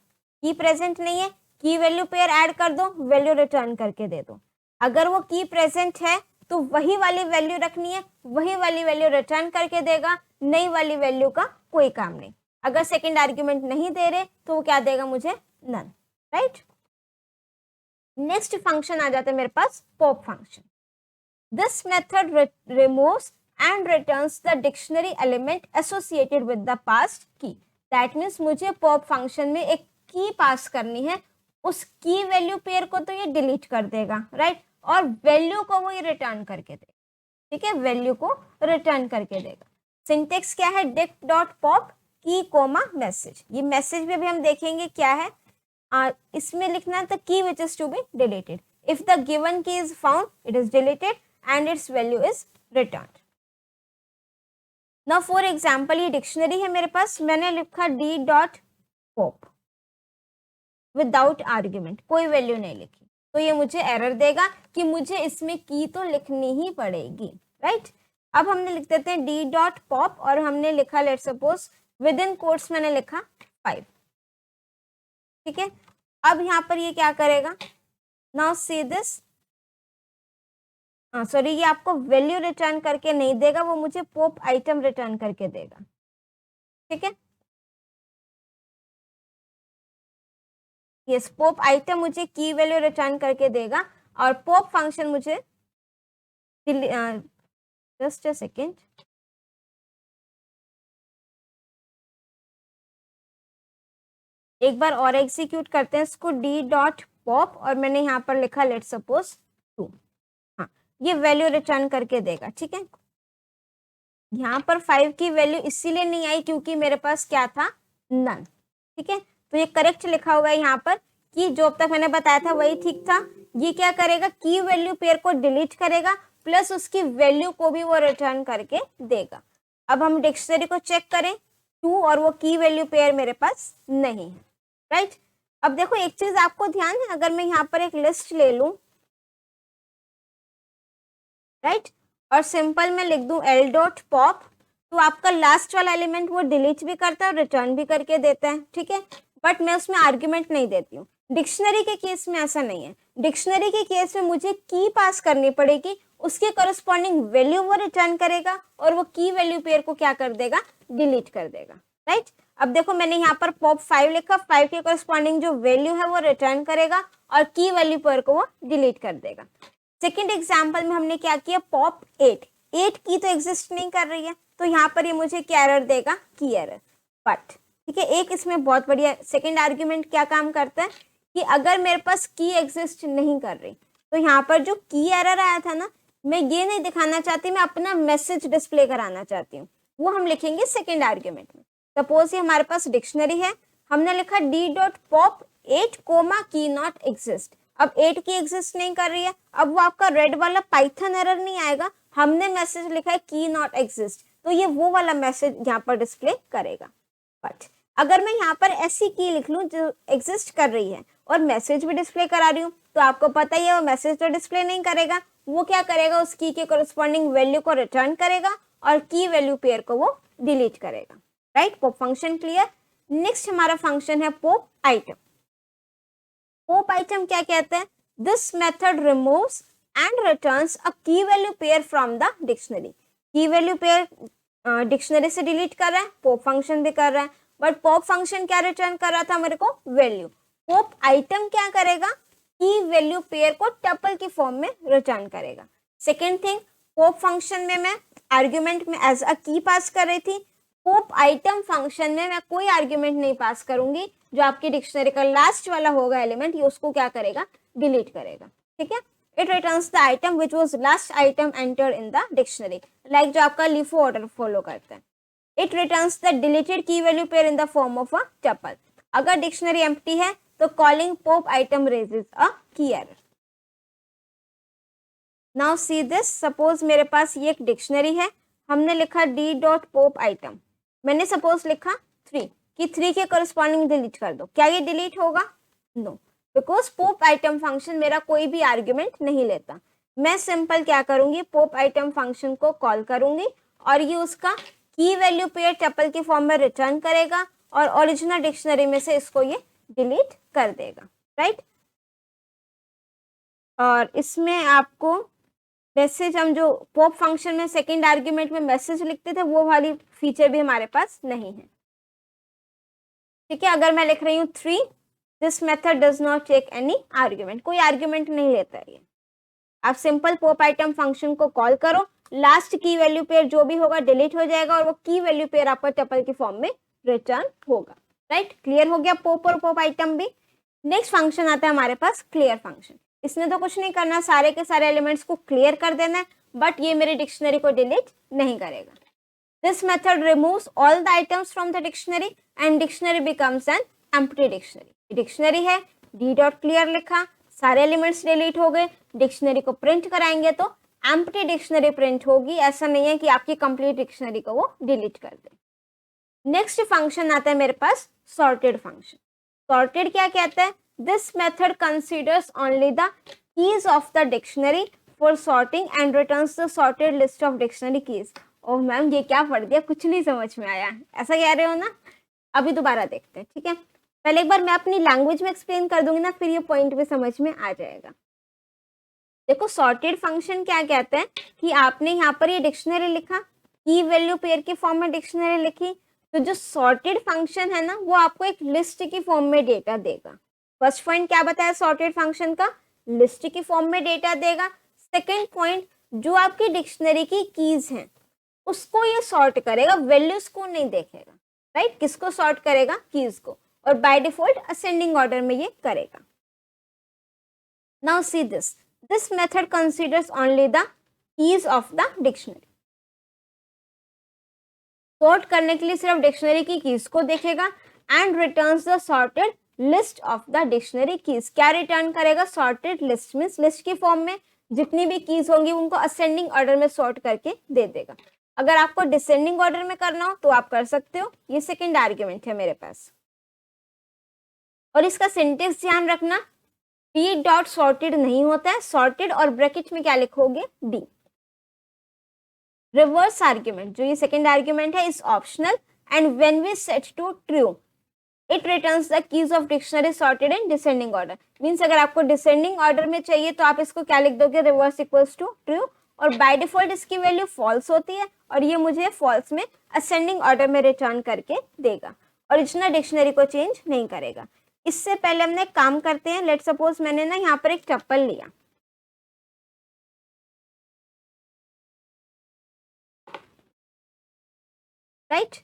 की प्रेजेंट नहीं है, की वैल्यू पेयर ऐड कर दो, वैल्यू रिटर्न करके दे दो। अगर वो की प्रेजेंट है तो वही वाली वैल्यू रखनी है, वही वाली वैल्यू रिटर्न करके देगा, नई वाली वैल्यू का कोई काम नहीं। अगर सेकंड आर्ग्यूमेंट नहीं दे रहे तो वो क्या देगा मुझे? None, right. नेक्स्ट फंक्शन आ जाता है मेरे पास pop function. This method removes and returns the dictionary element associated with the passed key. That means मुझे पॉप फंक्शन में एक की पास करनी है, उस की वैल्यू पेयर को तो ये डिलीट कर देगा, राइट, और वैल्यू को वो ये रिटर्न करके देगा, ठीक है, वैल्यू को रिटर्न करके देगा। सिंटेक्स क्या है? डिक्ट डॉट पॉप की कोमा मैसेज। ये मैसेज भी अभी हम देखेंगे क्या है। इसमें लिखना the key which is to be deleted, if the given key is found it is deleted and its value is returned. Now for example ये डिक्शनरी है मेरे पास, मैंने लिखा D dot pop without argument, कोई वैल्यू नहीं लिखी, तो ये मुझे एरर देगा कि मुझे इसमें की तो लिखनी ही पड़ेगी, राइट। अब हमने लिख देते हैं डी डॉट पॉप और हमने लिखा let suppose with in quotes मैंने लिखा 5, ठीक है। अब यहाँ पर ये क्या करेगा? नाउ सी दिस, सॉरी ये आपको वैल्यू रिटर्न करके नहीं देगा, वो मुझे पॉप आइटम रिटर्न करके देगा, ठीक है। यस, पॉप आइटम मुझे की वैल्यू रिटर्न करके देगा और पॉप फंक्शन मुझे जस्ट अ सेकेंड, एक बार और एग्जीक्यूट करते हैं इसको, डी डॉट पॉप, और मैंने यहाँ पर लिखा लेट सपोज 2। हाँ, ये वैल्यू रिटर्न करके देगा। ठीक है, यहाँ पर 5 की वैल्यू इसीलिए नहीं आई क्योंकि मेरे पास क्या था, नन। ठीक है, तो ये करेक्ट लिखा हुआ है यहाँ पर कि जो अब तक मैंने बताया था वही ठीक था। ये क्या करेगा, की वैल्यू पेयर को डिलीट करेगा प्लस उसकी वैल्यू को भी वो रिटर्न करके देगा। अब हम डिक्शनरी को चेक करें, 2 और वो की वैल्यू पेयर मेरे पास नहीं है, राइट। अब देखो एक चीज आपको ध्यान है, अगर मैं यहाँ पर एक लिस्ट ले लूं, राइट, और सिंपल में लिख दूं एल डॉट पॉप, तो आपका लास्ट वाला एलिमेंट वो डिलीट भी करता है और रिटर्न भी करके देता है। ठीक है, बट मैं उसमें आर्ग्यूमेंट नहीं देती हूँ। डिक्शनरी के केस में ऐसा नहीं है। डिक्शनरी के केस में मुझे की पास करनी पड़ेगी, उसके करस्पॉन्डिंग वैल्यू वो रिटर्न करेगा और वो की वैल्यू पेयर को क्या कर देगा, डिलीट कर देगा, राइट। अब देखो मैंने यहाँ पर पॉप 5 लिखा, 5 के करस्पॉन्डिंग जो वैल्यू है वो रिटर्न करेगा और की वैल्यू पेयर को वो डिलीट कर देगा। सेकेंड एग्जाम्पल में हमने क्या किया, पॉप 8, 8 की तो एग्जिस्ट नहीं कर रही है, तो यहाँ पर ये मुझे क्या एरर देगा, की एरर। बट ठीक है, एक इसमें बहुत बढ़िया सेकेंड आर्ग्यूमेंट क्या काम करता है कि अगर मेरे पास की एग्जिस्ट नहीं कर रही तो यहाँ पर जो की एरर आया था ना, मैं ये नहीं दिखाना चाहती, मैं अपना मैसेज डिस्प्ले कराना चाहती हूँ, वो हम लिखेंगे सेकेंड आर्ग्यूमेंट में। सपोज ये हमारे पास डिक्शनरी है, हमने लिखा डी डॉट पॉप 8 कोमा की नॉट एग्जिस्ट। अब 8 की एग्जिस्ट नहीं कर रही है, अब वो आपका रेड वाला पाइथन एरर नहीं आएगा, हमने मैसेज लिखा है की नॉट एग्जिस्ट, तो ये वो वाला मैसेज यहाँ पर डिस्प्ले करेगा। बट अगर मैं यहाँ पर ऐसी की लिख लूँ जो एग्जिस्ट कर रही है और मैसेज भी डिस्प्ले करा रही हूँ, तो आपको पता ही है वो मैसेज तो डिस्प्ले नहीं करेगा, वो क्या करेगा, उस की के कोरस्पॉन्डिंग वैल्यू को रिटर्न करेगा और की वैल्यू पेयर को वो डिलीट करेगा, right. Pop function clear. Next हमारा फंक्शन है पॉप आइटम। पॉप आइटम क्या कहते हैं, this method removes and returns a key value pair from the dictionary. Key value pair dictionary से डिलीट कर रहा है, पॉप फंक्शन भी कर रहा है, बट पॉप फंक्शन क्या रिटर्न कर रहा था मेरे को, वैल्यू। पॉप आइटम क्या करेगा, की वैल्यू पेयर को टपल की फॉर्म में रिटर्न करेगा। सेकेंड थिंग, पॉप फंक्शन में मैं आर्ग्यूमेंट में एज अ की पास कर रही थी, पॉप आइटम फंक्शन में मैं कोई आर्ग्यूमेंट नहीं पास करूंगी, जो आपकी डिक्शनरी का लास्ट वाला होगा एलिमेंट, ये उसको क्या करेगा, डिलीट करेगा। ठीक है, it returns the item which was last item enter in the dictionary, like जो आपका लिफो ऑर्डर फॉलो करता है। इट रिटर्न्स द डिलीटेड की value pair in the form of a tuple. अगर डिक्शनरी एम्प्टी है तो कॉलिंग पॉप आइटम रेजेस अ की error. Now see this, suppose मेरे पास ये एक डिक्शनरी है, हमने लिखा डी डॉट पॉप आइटम, मैंने सपोज लिखा 3 कि 3 के करस्पॉन्डिंग डिलीट कर दो, क्या ये डिलीट होगा, no, because pop item function मेरा कोई भी आर्ग्यूमेंट नहीं लेता। मैं सिंपल क्या करूंगी, पॉप आइटम फंक्शन को कॉल करूंगी और ये उसका की वैल्यू पेयर टपल की फॉर्म में रिटर्न करेगा और ओरिजिनल डिक्शनरी में से इसको ये डिलीट कर देगा, राइट। और इसमें आपको मैसेज, हम जो पॉप फंक्शन में सेकेंड आर्ग्यूमेंट में मैसेज लिखते थे वो वाली फीचर भी हमारे पास नहीं है। ठीक है, अगर मैं लिख रही हूँ 3, this method does not take any argument, कोई आर्ग्यूमेंट नहीं लेता है। आप सिंपल पॉप आइटम फंक्शन को कॉल करो, लास्ट की वैल्यू पेयर जो भी होगा डिलीट हो जाएगा और वो की वैल्यू पेयर आपका टपल की फॉर्म में रिटर्न होगा, राइट। क्लियर हो गया पॉप और पॉप आइटम भी। नेक्स्ट फंक्शन आता है हमारे पास क्लियर फंक्शन। इसमें तो कुछ नहीं करना, सारे के सारे एलिमेंट्स को क्लियर कर देना है, बट ये मेरी डिक्शनरी को डिलीट नहीं करेगा। This method removes all the items from the dictionary and dictionary becomes an empty dictionary. Dictionary है, डी डॉट क्लियर लिखा, सारे एलिमेंट्स डिलीट हो गए, डिक्शनरी को प्रिंट कराएंगे तो एम्प्टी डिक्शनरी प्रिंट होगी, ऐसा नहीं है कि आपकी कंप्लीट डिक्शनरी को वो डिलीट कर दे। नेक्स्ट फंक्शन आता है मेरे पास सॉर्टेड फंक्शन। सॉर्टेड क्या कहता है, this method considers only the keys of the dictionary for sorting and returns the sorted list of dictionary keys. Oh ma'am ये क्या पढ़ दिया, कुछ नहीं समझ में आया, ऐसा कह रहे हो ना, अभी दोबारा देखते हैं। ठीक है, पहले एक बार मैं अपनी लैंग्वेज में एक्सप्लेन कर दूंगी ना, फिर ये पॉइंट भी समझ में आ जाएगा। देखो सॉर्टेड फंक्शन क्या कहते हैं कि आपने यहाँ पर ये डिक्शनरी लिखा, की वैल्यू पेयर की फॉर्म में डिक्शनरी लिखी, तो जो सॉर्टेड फंक्शन है ना वो आपको एक लिस्ट की फॉर्म में डेटा देगा। फर्स्ट पॉइंट क्या बताया सॉर्टेड फंक्शन का, लिस्ट की फॉर्म में डेटा देगा। सेकेंड पॉइंट, जो आपकी डिक्शनरी की कीज हैं उसको ये सॉर्ट करेगा, वैल्यूज को नहीं देखेगा, राइट। किसको सॉर्ट करेगा, कीज को, और बाय डिफॉल्ट असेंडिंग ऑर्डर में ये करेगा। Now see this method considers only the keys of the dictionary. Sort करने के लिए सिर्फ डिक्शनरी की कीज को देखेगा and returns the sorted list of the dictionary keys. क्या रिटर्न करेगा, सॉर्टेड लिस्ट, मींस लिस्ट की फॉर्म में जितनी भी कीज होंगी उनको असेंडिंग ऑर्डर में सॉर्ट करके दे देगा। अगर आपको डिसेंडिंग ऑर्डर में करना हो तो आप कर सकते हो, ये सेकेंड आर्ग्यूमेंट है मेरे पास। और इसका सिंटेक्स ध्यान रखना, डी डॉट सॉर्टेड नहीं होता है, सॉर्टेड और ब्रैकेट में क्या लिखोगे, डी। रिवर्स आर्ग्यूमेंट, जो ये सेकेंड आर्ग्यूमेंट है, is optional and when we set to true it returns the keys of dictionary sorted in descending order. Means अगर आपको डिसेंडिंग ऑर्डर में चाहिए तो आप इसको क्या लिख दोगे, रिवर्स इक्वल्स टू ट्रू, और बाय डिफॉल्ट इसकी वैल्यू फॉल्स होती है और ये मुझे फॉल्स में असेंडिंग ऑर्डर में रिटर्न करके देगा, ओरिजिनल डिक्शनरी को चेंज नहीं करेगा। इससे पहले हमने काम करते हैं, लेट सपोज मैंने ना यहाँ पर एक टप्पल लिया, राइट,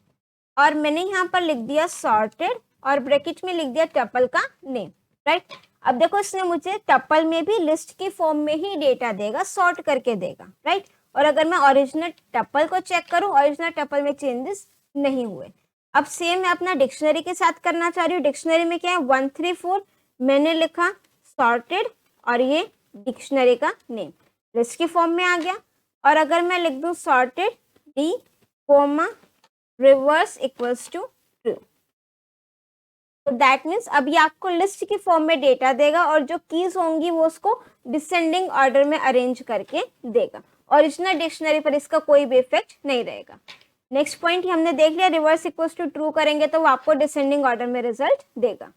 और मैंने यहाँ पर लिख दिया सॉर्टेड और ब्रैकेट में लिख दिया टप्पल का नेम, राइट। अब देखो इसने मुझे टप्पल में भी लिस्ट की फॉर्म में ही डेटा देगा, सॉर्ट करके देगा, राइट। और अगर मैं ओरिजिनल टप्पल को चेक करूं, ओरिजिनल टप्पल में चेंजेस नहीं हुए। अब सेम मैं अपना डिक्शनरी के साथ करना चाह रही हूँ। डिक्शनरी में क्या है, 1 3 4 मैंने लिखा सॉर्टेड और ये डिक्शनरी का नेम लिस्ट की फॉर्म में आ गया। और अगर मैं लिख दूं sorted D comma reverse equals to true, तो दैट मीन्स अभी आपको लिस्ट की फॉर्म में डेटा देगा और जो कीज होंगी वो उसको डिसेंडिंग ऑर्डर में अरेंज करके देगा। ओरिजिनल डिक्शनरी पर इसका कोई भी इफेक्ट नहीं रहेगा। नेक्स्ट पॉइंट हमने देख लिया, रिवर्स इक्वल्स टू ट्रू करेंगे तो वो आपको डिसेंडिंग ऑर्डर में रिजल्ट देगा।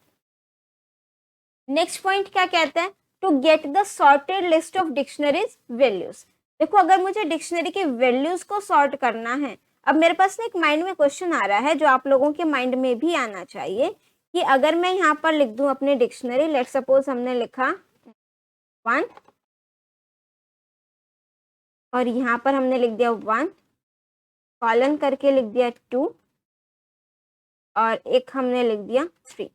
नेक्स्ट पॉइंट क्या कहता है, to get the sorted list of dictionaries values. देखो अगर मुझे डिक्शनरी की वैल्यूज को सॉर्ट करना है, अब मेरे पास ना एक माइंड में क्वेश्चन आ रहा है जो आप लोगों के माइंड में भी आना चाहिए कि अगर मैं यहाँ पर लिख दूं अपनी डिक्शनरी, लेट सपोज हमने लिखा 1 और यहाँ पर हमने लिख दिया 1 कॉलन करके लिख दिया 2 और एक हमने लिख दिया 3,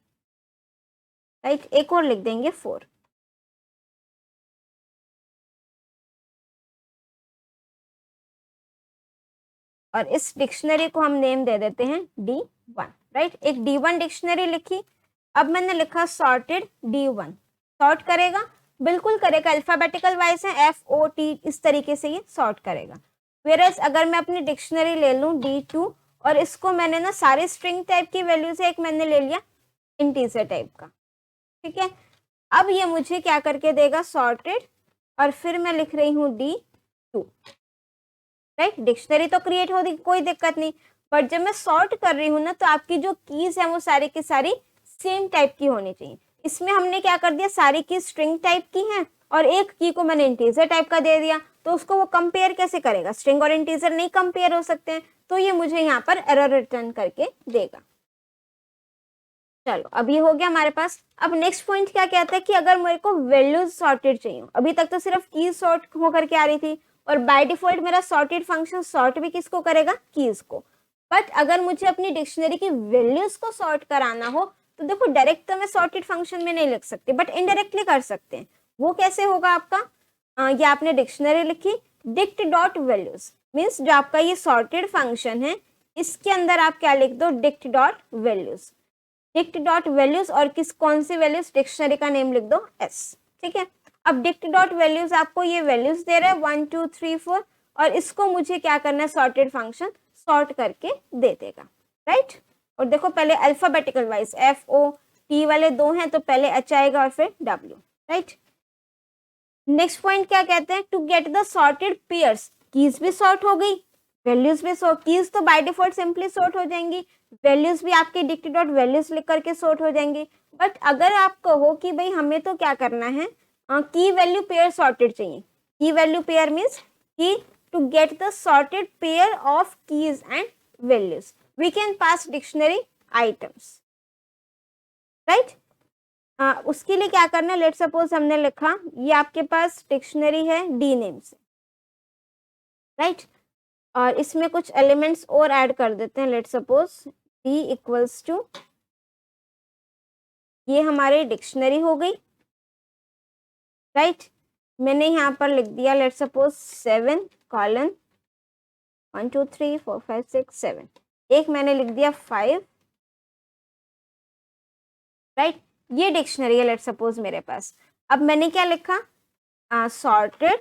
राइट, एक और लिख देंगे 4। और इस डिक्शनरी को हम नेम दे देते हैं D1, राइट। एक D1 डिक्शनरी लिखी। अब मैंने लिखा सॉर्टेड D1, सॉर्ट करेगा, बिल्कुल करेगा, अल्फाबेटिकल वाइज है, FOT इस तरीके से ये सॉर्ट करेगा। वेरएज अगर मैं अपनी डिक्शनरी ले लूं D2 और इसको मैंने ना सारे स्ट्रिंग टाइप की वैल्यू से एक मैंने ले लिया इंटीजर टाइप का, ठीक है। अब ये मुझे क्या करके देगा, सॉर्टेड, और फिर मैं लिख रही हूँ D2, राइट। डिक्शनरी तो क्रिएट हो रही, कोई दिक्कत नहीं, बट जब मैं सॉर्ट कर रही हूँ ना तो आपकी जो कीज है वो सारी की सारी सेम टाइप की होनी चाहिए। इसमें हमने क्या कर दिया, सारी की स्ट्रिंग टाइप की हैं और एक की को मैंने इंटीजर टाइप का दे दिया, तो उसको वो कंपेयर कैसे करेगा, स्ट्रिंग और इंटीजर नहीं कंपेयर हो सकते हैं, तो ये मुझे यहाँ पर एरर रिटर्न करके देगा। चलो अब ये हो गया हमारे पास। अब नेक्स्ट पॉइंट क्या कहता है कि अगर मेरे को वैल्यूज सॉर्टेड चाहिए, अभी तक तो सिर्फ की सॉर्ट होकर के आ रही थी और बाय डिफॉल्ट मेरा सॉर्टेड फंक्शन सॉर्ट भी किसको करेगा, कीज को। बट अगर मुझे अपनी डिक्शनरी की वैल्यूज को सॉर्ट कराना हो तो देखो डायरेक्ट तो मैं सॉर्टेड फंक्शन में नहीं लिख सकती, बट इनडायरेक्टली कर सकते हैं। वो कैसे होगा आपका, ये आपने डिक्शनरी लिखी डिक्ट डॉट वैल्यूज, मीन्स जो आपका ये सॉर्टेड फंक्शन है इसके अंदर आप क्या लिख दो, dict dot values, dict dot values और कौन सी वैल्यूज, डिक्शनरी का नेम लिख दो S, ठीक है। अब डिक्ट डॉट वैल्यूज आपको ये वैल्यूज दे रहा है 1 2 3 4 और इसको मुझे क्या करना है, सॉर्टेड फंक्शन सॉर्ट करके दे देगा, राइट। और देखो पहले अल्फाबेटिकल वाइज FOT वाले 2 हैं तो पहले H आएगा और फिर W, राइट। नेक्स्ट पॉइंट क्या कहते हैं, to get the sorted pairs, keys भी सॉर्ट हो गई, वैल्यूज भी सॉर्ट, कीज तो बाय डिफॉल्ट सिंपली सॉर्ट हो जाएंगी, वैल्यूज भी आपके डिक्ट डॉट वैल्यूज लिख करके सॉर्ट हो जाएंगी। बट अगर आप कहो कि भाई हमें तो क्या करना है, की वैल्यू पेयर सॉर्टेड चाहिए, की वैल्यू पेयर मीन्स की to get the sorted pair of keys and values we can pass dictionary items, right. उसके लिए क्या करना है, लेट सपोज हमने लिखा ये आपके पास डिक्शनरी है डी नेम से, राइट, और इसमें कुछ एलिमेंट्स और ऐड कर देते हैं, let suppose d equals to, ये हमारी डिक्शनरी हो गई, राइट। मैंने यहाँ पर लिख दिया लेट सपोज 7 कॉलन 1 2 3 4 5 6 7, एक मैंने लिख दिया 5, राइट, ये डिक्शनरी है लेट सपोज मेरे पास। अब मैंने क्या लिखा, sorted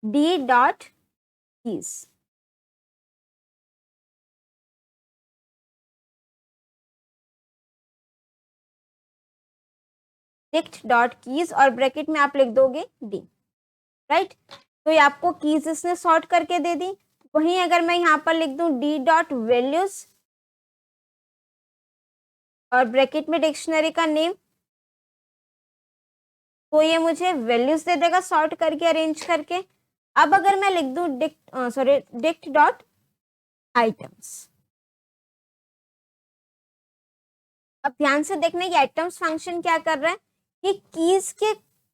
D dot keys, dict dot keys और ब्रैकेट में आप लिख दोगे डी, राइट। तो ये आपको कीज इसने सॉर्ट करके दे दी। वहीं अगर मैं यहाँ पर लिख दूं डी डॉट वैल्यूज और ब्रैकेट में डिक्शनरी का नेम, तो ये मुझे वैल्यूज दे देगा सॉर्ट करके, अरेंज करके। अब अगर मैं लिख दूं डिक्ट डॉट आइटम्स, अब ध्यान से देखना ये आइटम्स फंक्शन क्या कर रहा है कि कीज के,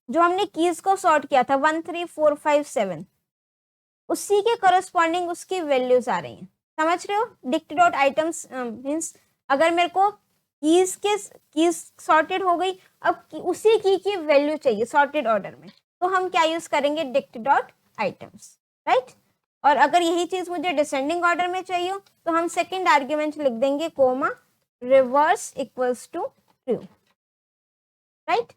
जो हमने कीज को सॉर्ट किया था 1 3 4 5 7, उसी के करस्पॉन्डिंग उसकी वैल्यूज आ रही हैं, समझ रहे हो। डिक्ट डॉट आइटम्स मीन्स अगर मेरे को कीज सॉर्टेड हो गई, अब उसी की वैल्यू चाहिए सॉर्टेड ऑर्डर में, तो हम क्या यूज करेंगे, डिक्ट डॉट आइटम्स, राइट। और अगर यही चीज मुझे डिसेंडिंग ऑर्डर में चाहिए तो हम सेकंड आर्ग्यूमेंट लिख देंगे comma reverse equals to true, right,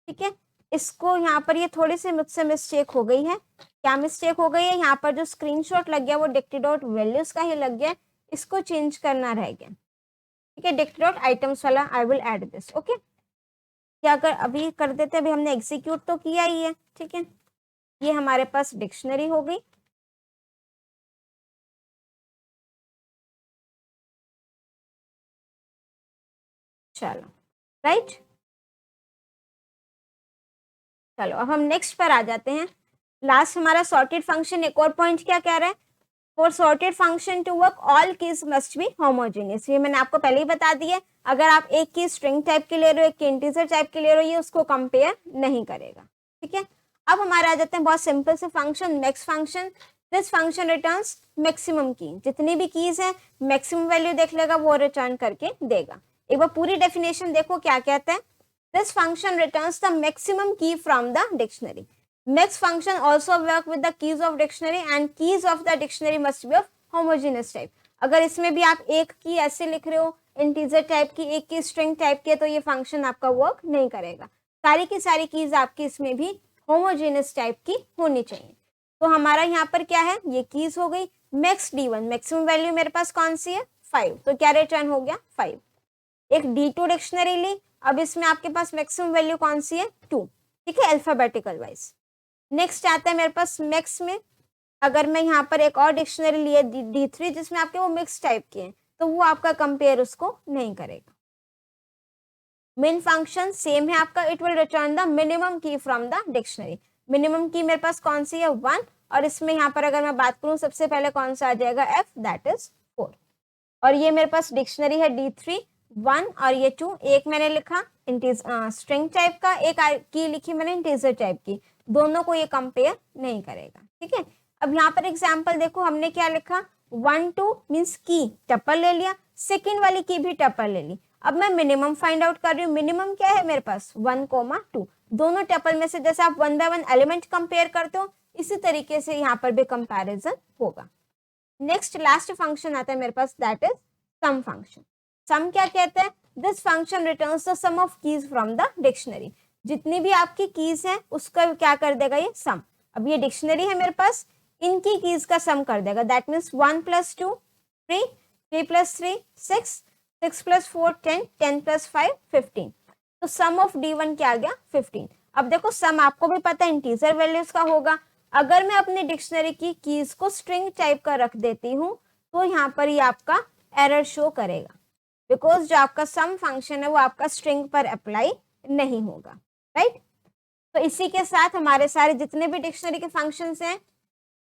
ठीक है। इसको यहाँ पर ये थोड़ी सी मुझसे मिस्टेक हो गई है, क्या मिस्टेक हो गई है, यहाँ पर जो स्क्रीनशॉट लग गया वो डिक्ट डॉट वैल्यूज का ही लग गया, इसको चेंज करना रह गया, ठीक है। डिक्ट डॉट आइटम्स वाला I will add this, okay. क्या कर अभी कर देते हैं, अभी हमने एग्जीक्यूट तो किया ही है, ठीक है। ये हमारे पास डिक्शनरी हो गई, चलो, राइट। चलो अब हम नेक्स्ट पर आ जाते हैं। लास्ट हमारा सॉर्टेड फंक्शन, एक और पॉइंट क्या कह रहा है, for sorted function to work all keys must be homogeneous, ये मैंने आपको पहले ही बता दिया। अगर आप एक की स्ट्रिंग टाइप के ले रहे हो, एक की इंटीजर टाइप के ले रहे हो, ये उसको कंपेयर नहीं करेगा, ठीक है। अब हमारे आ जाते हैं बहुत सिंपल से function, max function. This function returns maximum की, जितनी भी कीज है मैक्सिमम वैल्यू देख लेगा वो रिटर्न करके देगा। एक बार पूरी डेफिनेशन देखो क्या कहते हैं, this function returns the maximum key from the dictionary. Max function also work with the keys of dictionary and keys of the dictionary must be of homogeneous type। अगर इसमें भी आप एक की ऐसे लिख रहे हो इंटीजर टाइप की, एक की स्ट्रिंग टाइप की, तो ये फंक्शन आपका वर्क नहीं करेगा। सारी की सारी कीज आपकी इसमें भी होमोजेनियस टाइप की होनी चाहिए। तो हमारा यहाँ पर क्या है, ये कीज हो गई। मैक्स D1, मैक्सिमम वैल्यू मेरे पास कौन सी है 5, तो क्या रिटर्न हो गया 5। एक D2 डिक्शनरी ली, अब इसमें आपके पास मैक्सिमम वैल्यू कौन सी है 2, ठीक है, अल्फाबेटिकल वाइज। नेक्स्ट आता है मेरे पास मैक्स में, अगर मैं यहाँ पर एक और डिक्शनरी लिए D3 जिसमें आपके वो मिक्स टाइप के हैं, तो वो आपका कंपेयर उसको नहीं करेगा। मेन फंक्शन सेम है आपका, it will return the minimum की फ्रॉम द डिक्शनरी। मिनिमम की मेरे पास कौन सी है 1, और इसमें यहाँ पर अगर मैं बात करूँ सबसे पहले कौन सा आ जाएगा F, दैट इज 4। और ये मेरे पास डिक्शनरी है D3 1 और ये 2, एक मैंने लिखा स्ट्रिंग टाइप का, एक की लिखी मैंने इंटीजर टाइप की, दोनों को ये कंपेयर नहीं करेगा, ठीक है। अब यहाँ पर एग्जांपल देखो, हमने क्या लिखा 1 2 मींस की टपल ले लिया, सेकंड वाली की भी टपल ले ली। अब मैं मिनिमम फाइंड आउट कर रही हूँ, मिनिमम क्या है मेरे पास 1 2, दोनों टपल में से जैसे आप 1 बाय 1 एलिमेंट कंपेयर करते हो, इसी तरीके से यहाँ पर भी कंपैरिजन होगा। नेक्स्ट लास्ट फंक्शन आता है मेरे पास, that is sum function. Sum क्या कहते हैं, this function returns the sum of keys from the dictionary. जितनी भी आपकी कीज है उसका क्या कर देगा ये सम। अब ये डिक्शनरी है मेरे पास, इनकी कीज का सम कर देगा, दैट मीन्स 1 + 2 3, 3 + 3 6, 6 + 4 10, 10 + 5 15। तो सम ऑफ D1 क्या आ गया 15। अब देखो सम आपको भी पता है इंटीजर वैल्यूज का होगा, अगर मैं अपनी डिक्शनरी की कीज को स्ट्रिंग टाइप का रख देती हूँ तो यहाँ पर ये आपका एरर शो करेगा, बिकॉज जो आपका सम फंक्शन है वो आपका स्ट्रिंग पर अप्लाई नहीं होगा, राइट। तो इसी के साथ हमारे सारे जितने भी डिक्शनरी के फंक्शंस हैं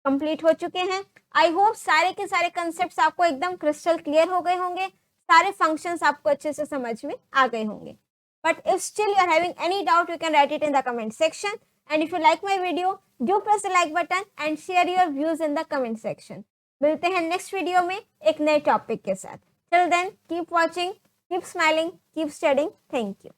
कंप्लीट हो चुके हैं। आई होप सारे के सारे कंसेप्ट्स आपको एकदम क्रिस्टल क्लियर हो गए होंगे, सारे फंक्शंस आपको अच्छे से समझ में आ गए होंगे। But if still you are having any doubt, you can write it in the comment section. And if you like my video, do press the like button and share your views in the comment section. मिलते हैं नेक्स्ट वीडियो में एक नए टॉपिक के साथ. Till then, keep watching, keep smiling, keep studying. Thank you.